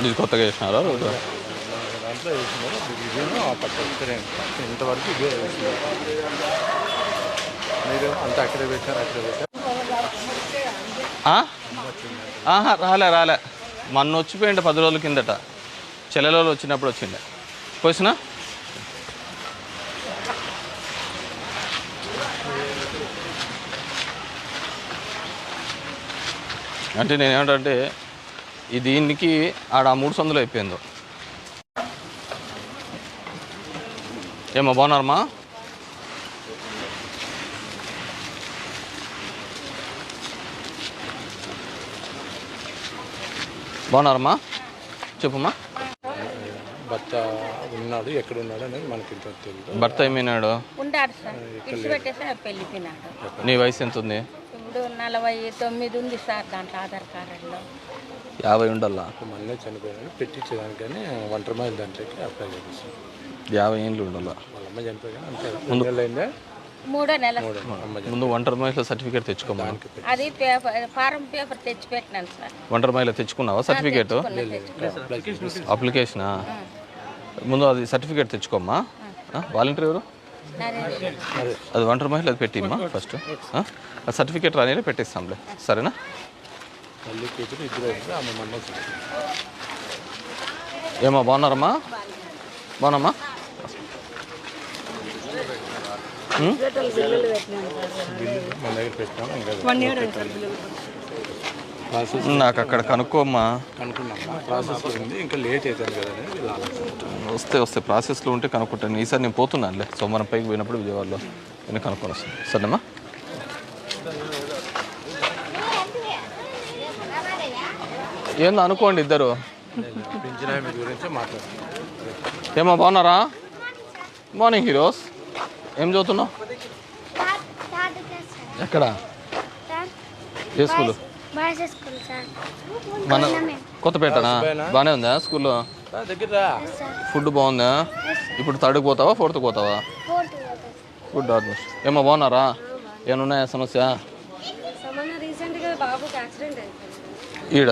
ఇది కొత్తగా వేసినారా రోడ్డు? దాంట్లో వేసినారు ఇదేమో ఆ పక్క ఇంతవరకు ఇదే వేసినారు. మీరేమో అంతా అక్కడే పెట్టారు అక్కడే పెట్టారు. రాలే మొన్న వచ్చిపోయింది 10 రోజుల కిందట. చెల్లెలో వచ్చినప్పుడు వచ్చిండే పోసినా. అంటే నేనేమంటే దీనికి ఆడ 300 అయిపోయిందో. ఏమో బాగున్నారమ్మా? బాగున్నారమ్మా? చెప్పమ్మా. భర్త ఉన్నాడు, ఎక్కడ ఉన్నాడు అనేది మనకి ఇంత తెలియదు. భర్త ఏమైనాడు? ఉన్నాడు సార్, ఇచ్చిపెట్టేసి వెళ్ళిపోయినాడు. నీ వయసు ఎంత ఉంది? ఇప్పుడు 49 ఉంది సార్ దాంట్లో ఆధార్ కార్డులో. 50 ఉండాలా? మొన్నే చనిపోయినాడు, పెట్టించేదానికని ఒంటరి మహిళ దాంట్లోకి అప్లై చేపిస్తాం. 50 ఏళ్ళు ఉండాలా? వాళ్ళ అమ్మ చనిపోయినా అంతే. ముందు అయిందా? 3వ నెల. ముందు ఒంటరి మహిళ సర్టిఫికేట్ తెచ్చుకోమా. అది ఫారం పేపర్ తెచ్చి పెట్టినాను సార్. ఒంటరి మహిళ తెచ్చుకున్నావా సర్టిఫికేట్? అప్లికేషనా? ముందు అది సర్టిఫికేట్ తెచ్చుకోమ్మా. వాలంటీర్ ఎవరు? అది ఒంటరి మహిళ అది పెట్టిమ్మా ఫస్ట్. ఆ సర్టిఫికేట్ రాని పెట్టిస్తాంలే, సరేనా? ఏమో బాగున్నారమ్మా? బాగున్నామ్మా? నాకు అక్కడ కనుక్కోమ్మా. ఇంకా లేట్ అవుతుంది కదా. వస్తే ప్రాసెస్లో ఉంటే కనుక్కుంటాను. ఈసారి నేను పోతున్నానులే, సోమవారం పైకి పోయినప్పుడు విజయవాడలో నేను కనుక్కొని వస్తాను, సరేనమ్మా? ఏందో అనుకోండి ఇద్దరు. ఏమో బాగున్నారా? Morning heroes. ఏం చదువుతున్నావు? ఎక్కడ? ఏ స్కూలు? మన కొత్తపేటనా? బాగానే ఉందా స్కూల్లో? ఫుడ్ బాగుందా? ఇప్పుడు 3rdకి పోతావా 4థ్కి పోతావా? Good admission. ఏమో బాగున్నారా? ఏమన్నాయా సమస్య? రీసెంట్గా బాబుకి యాక్సిడెంట్ అయింది.